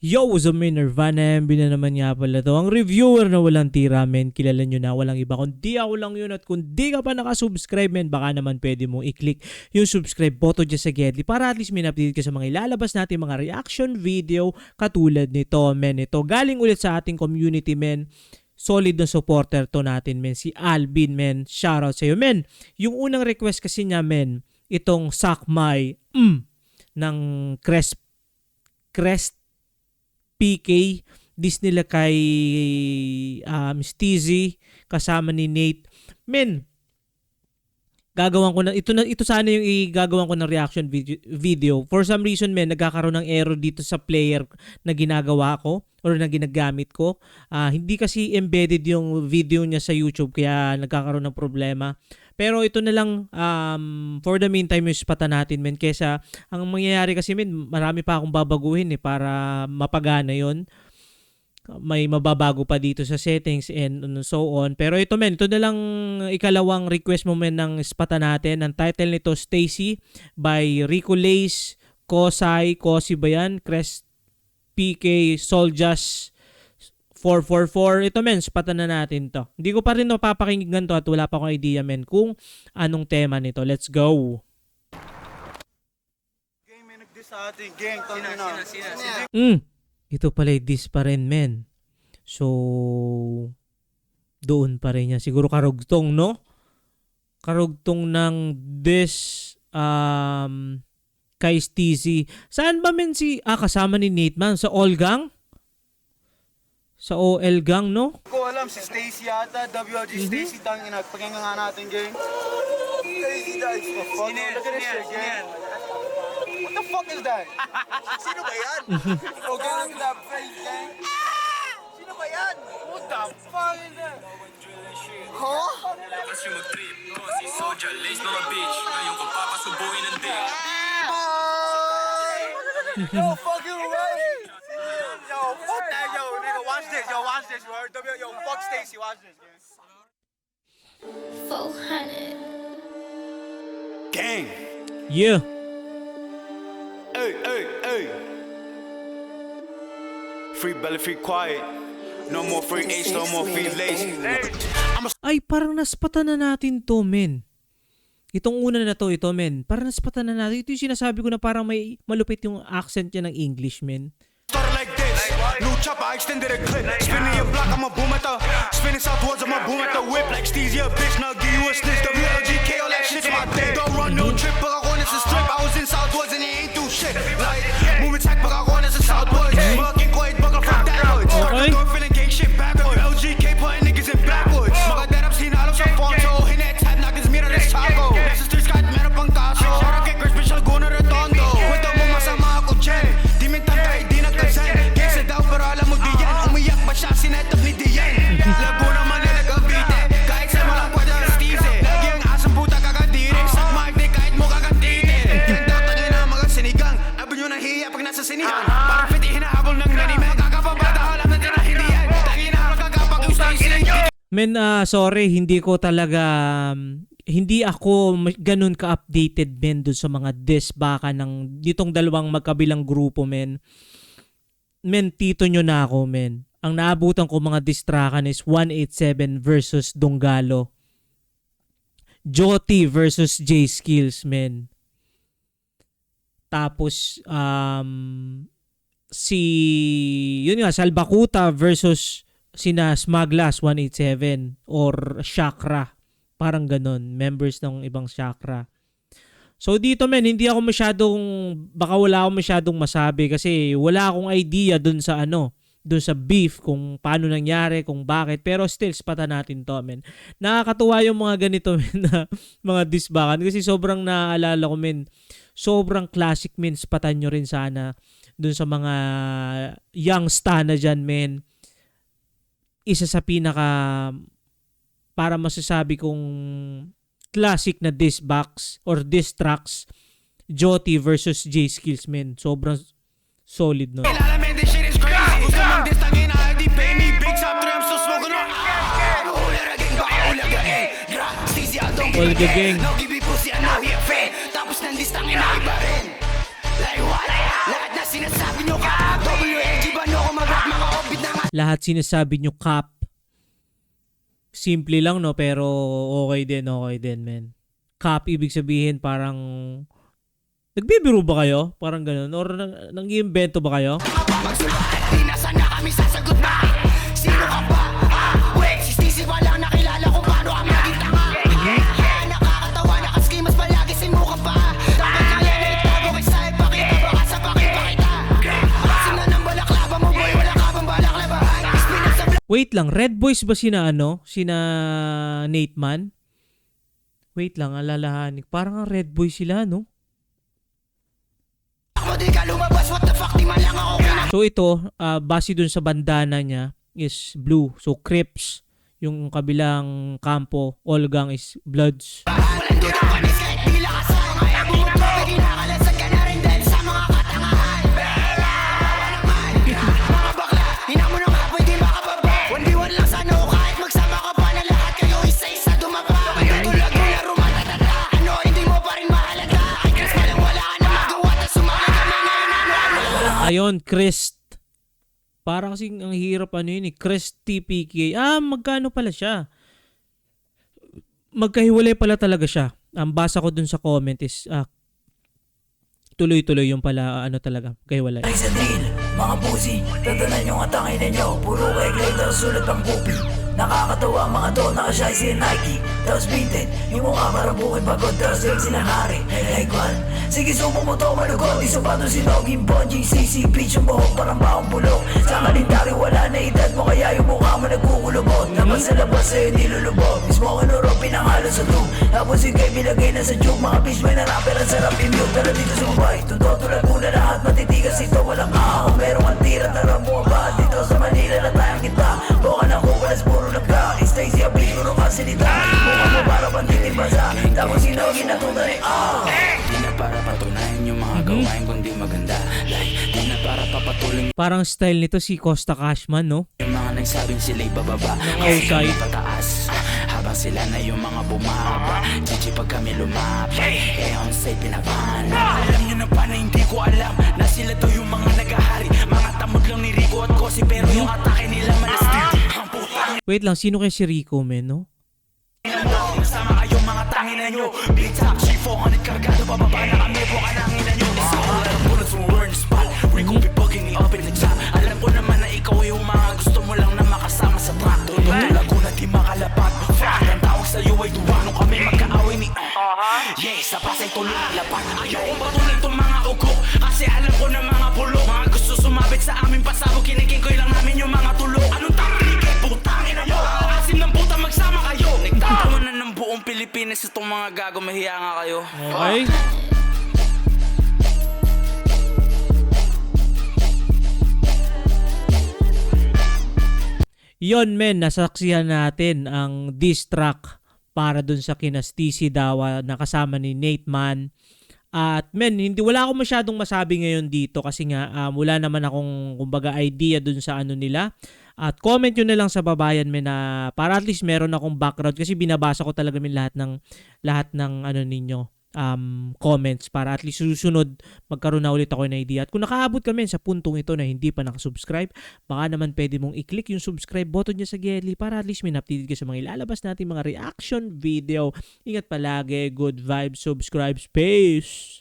Yo, what's up men? Nirvana MB na naman nga pala to. Ang reviewer na walang tira men. Kilala nyo na, walang iba. Kundi ako lang yun. At kung di ka pa nakasubscribe men, baka naman pwede mong i-click yung subscribe button dyan sa Gedli para at least may update ka sa mga ilalabas natin mga reaction video katulad nito men. Ito galing ulit sa ating community men. Solid na supporter to natin men. Si Alvin men. Shoutout sa'yo men. Yung unang request kasi niya men, itong Sakmay ng Crest PK, dis nila kay Steezy kasama ni Nate. Men, gagawan ko na ito sana yung igagawan ko ng reaction video. For some reason men, nagkakaroon ng error dito sa player na ginagawa ko or na ginagamit ko. Hindi kasi embedded yung video niya sa YouTube kaya nagkakaroon ng problema. Pero ito na lang for the meantime yung spata natin men, kesa ang mangyayari kasi men, marami pa akong babaguhin para mapagana yon. May mababago pa dito sa settings and so on. Pero ito men, ito na lang ikalawang request mo men ng spata natin. Ang title nito Stacy by Rico Lace, Kosai ba yan? Crest PK, Soljas 444. Ito men, spatan na natin to. Hindi ko pa rin napapakinggan to at wala pa akong idea men kung anong tema nito. Let's go. Game may nag-diss sa ating gang. Ito pala dis pa rin men. So, doon pa rin niya. Siguro karugtong no? Karugtong ng dis kay Steezy. Saan ba men kasama ni Nate man? Sa All Gang? Sa OL Gang, no? Ko alam si Stacy yata, WLG Stacy tangin na pakinggan nga natin gang. Stacy dies for fun. Look at this shit, gang. What the fuck is that? Sino ba yan? Okay, look at that face, gang. Sino ba yan? What the fuck is that? Huh? Kasi mag-trip, si Soja, lace mga bitch. Ngayon ko papasubuhin ng dick. Yo, fucking right. Yo, fuck that, yo, nigga, watch this, you heard? Yo, fuck Stacy, watch this, gang. 400. Gang. Yeah. Hey, hey, hey. Free belly, free quiet. No more free H, no more free lace. Ay, parang naspatan na natin to, men. Itong una na to, ito, men. Parang naspatan na natin. Ito yung sinasabi ko na parang may malupit yung accent niya ng English, men. Started like this. New chopper, I extended a clip. Spinning your block, I'm a boom at the. Spinning southwards, I'm a boom at the whip. Like Steezy, a bitch, now give you a snitch. WLGK, all that shit's my day. Don't run no trip, but I want us a strip. I was in southwards and they ain't do shit. Like, moving tech, but I want us a southwards. Fucking quiet, buckle from that. Okay. Feeling gang shit backwards. LGK putting niggas in backwards. Mga darap, sinalo sa fonto. Hinet, tap, knockers, mira de sago. Nasa streets, kahit meron pang kaso. Shout out kay Chris, special guna redondo. Kwento mo masama ako, che. Di mintan kahit di nagkasan. Kesa daw, pero alam mo di yan. Umiyak ba siya, sinetap ni Diyan. Laguna man na nag-abite. Kahit sa mga pwede ang stize. Lagi ang asang puta kakadire. Sa mic, di kahit mo kakatite. Ganda tangin na mga sinigang. Abo nyo nahiya pag nasa sinihan. Parang piti hinahabol ng nanime. Kakapabata, alam na din na hindi yan. Tangin na magkakapak yung Stacy. Men, sorry, hindi ko talaga, hindi ako ganun ka-updated men dun sa mga diss baka ng ditong dalawang magkabilang grupo men. Men, tito nyo na ako men. Ang naabutan ko mga diss trackan is 187 versus Donggalo. Joti versus J Skills men. Tapos, yun nga, Salbakuta versus sina Smaglas 187 or Chakra. Parang ganun. Members ng ibang Chakra. So dito men, hindi ako baka wala akong masyadong masabi kasi wala akong idea dun sa dun sa beef kung paano nangyari, kung bakit. Pero still, spata natin to men. Nakakatuwa yung mga ganito men na mga disbakan kasi sobrang naaalala ko men. Sobrang classic men, spatan nyo rin sana dun sa mga young star na dyan men. Isa sa pinaka para masasabi kong classic na diss box or diss tracks, Joti versus J Skills men. Sobrang solid no. All the gang. Tapos nandistangin na iba rin. Like what? Lahat na sinasabi nyo ka WLG ba lahat sinasabi nyo cap. Simple lang, no? Pero okay din, men. Cap, ibig sabihin parang nagbibiro ba kayo? Parang ganun. Or nang-iimbento ba kayo? Di na sana kami sasagot na. Sino ka ba? Wait, si Stacey pa lang nakilala kung paano ka maging tanga. Nakakatawa, nakaskimas palagi si mukha pa. Dapat kaya na itago kaysa ipakita. Baka sa pakita. Asim na ng balaklava mo boy, wala ka bang balaklava? Ispinan sa Wait lang, Red Boys ba sina Sina Nate Man? Wait lang, alalahanin. Parang ang Red Boys sila, no? mo, di ka lumabas. What the fuck, di man lang ako kinang. So ito, base dun sa bandana niya is blue. So Crips, yung kabilang kampo, Olgang is Bloods. Walang doon ang panis kahit di lakas sa mga ego mo. Trope, kinakalasag ka na rin dahil sa mga katangahan. Wawa naman. Mga bakla, hina mo ng apoy, di makababa. 1v1 lang sa no, kahit magsama ka pa na lahat kayo isa-isa dumaba. Pagkatulag mo na rumatatata. Ano, hindi mo pa rin mahalata. Ay, Chris, malang wala ka na magawa. Tas sumali kami ngayon, ano. Ayun, Crest. Parang kasing ang hirap yun eh. Crest TPK. Magkano pala siya? Magkahiwalay pala talaga siya. Ang basa ko dun sa comment is tuloy-tuloy yung pala talaga. Kahiwalay. Ay sa deal, mga pussy, tatanan yung atangin ninyo. Puro kay Greta, sulat ang kupi. Nakakatawa mga to, nakashay si Nike. Tapos vinted, yung mukha parang bukid pagod. Tapos yung sinakari, hey kwan. Sige subo mo to, malugot. Di sapato si Noging, Bonji, CC, bitch yung buhok parang baong bulok. Sa kalendari wala na edad mo, kaya yung mukha mo nagkukulubot. Tapos sa labas sa'yo nilulubog. Mismo ko nuro, pinangalo sa tube. Tapos yung kay bilagay na sa tube. Mga bitch may narapper ang sarap i-mute. Tara dito sa mabay, totoo tulad muna lahat. Matitigas ito, walang ako. Merong ang tira, tara mo ba? Dito sa Manila na tayong kita. Boka na kukulas, puro nagka. Stacey, abis, puro kasilita. Mukha mo para bang titibasa. Tapos sinogin na tunta ni Di na para patunayan yung mga gawain kundi maganda. Like, di na para papatuloy Parang style nito si Costa Cashman, no? yung mga nagsabing sila'y bababa. outside. Kami pataas, habang sila na yung mga bumaba. Gigi pag kami lumapay, onside pinapana. Alam nyo na ba na hindi ko alam na sila to yung mga nagahari. Mga tamod lang ni Rico at Kosi pero yung atake nila malastig. Ang putang Wait lang, sino kay si Rico, men, no? Masama kayong mga tangina nyo. Big top, G400 kargado. Bababa na kami, buka nangina nyo. Isa ko lang punot from burn spot. Rico be bugging me up in the top. Alam ko naman na ikaw yung mga gusto mo lang na makasama sa track. Tutulag ko na di makalapat. Fuck, ang tawag sa'yo ay duwa. Nung kami magkaaway ni yeah, sa pasay tuloy ang lapat. Ayaw kong patuloy itong mga ugok. Kasi alam ko na mga bulok. Mga gusto sumabit sa aming pasabog. Kinikigoy lang namin yung mga tulog. Anong taktik eh, putangin na yun. Asim ng puta magsama kayo. Nagtatawa na ng buong Pilipinas itong mga gago. Mahiya nga kayo. Okay. Yon, men, nasaksihan natin ang diss track para dun sa kina Stacey Dawa na kasama ni Nate Man. At men, wala akong masyadong masabi ngayon dito kasi nga wala naman akong kumbaga idea dun sa nila. At comment nyo na lang sa babayan men na para at least meron akong background kasi binabasa ko talaga min lahat ng ninyo comments para at least susunod magkaroon na ulit ako ng idea. At kung nakaabot kami sa puntong ito na hindi pa nakasubscribe, baka naman pwede mong i-click yung subscribe button niya sa gilid para at least may updated ka sa mga ilalabas natin mga reaction video. Ingat palagi, good vibes, subscribe, peace!